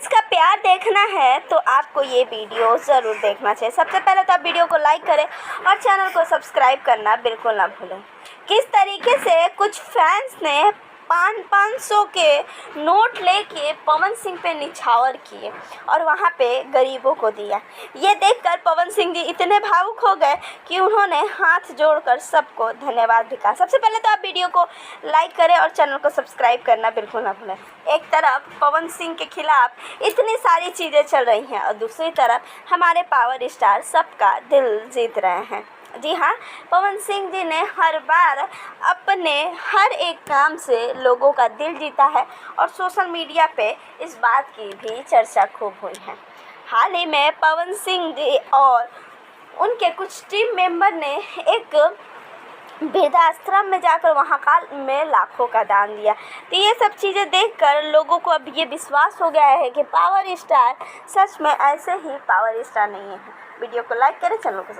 Fans का प्यार देखना है तो आपको ये वीडियो ज़रूर देखना चाहिए। सबसे पहले तो आप वीडियो को लाइक करें और चैनल को सब्सक्राइब करना बिल्कुल ना भूलें। किस तरीके से कुछ फैंस ने 500 के नोट लेके पवन सिंह पे निछावर किए और वहाँ पे गरीबों को दिया। ये देखकर पवन सिंह जी इतने भावुक हो गए कि उन्होंने हाथ जोड़कर सबको धन्यवाद भी कहा। सबसे पहले तो आप वीडियो को लाइक करें और चैनल को सब्सक्राइब करना बिल्कुल ना भूलें। एक तरफ पवन सिंह के खिलाफ इतनी सारी चीज़ें चल रही हैं और दूसरी तरफ हमारे पावर स्टार सबका दिल जीत रहे हैं। जी हाँ, पवन सिंह जी ने हर बार अपने हर एक काम से लोगों का दिल जीता है और सोशल मीडिया पे इस बात की भी चर्चा खूब हुई है। हाल ही में पवन सिंह जी और उनके कुछ टीम मेंबर ने एक वृद्धाश्रम में जाकर वहाँ का में लाखों का दान दिया। तो ये सब चीज़ें देखकर लोगों को अब ये विश्वास हो गया है कि पावर स्टार सच में ऐसे ही पावर स्टार नहीं है। वीडियो को लाइक करें, चैनल को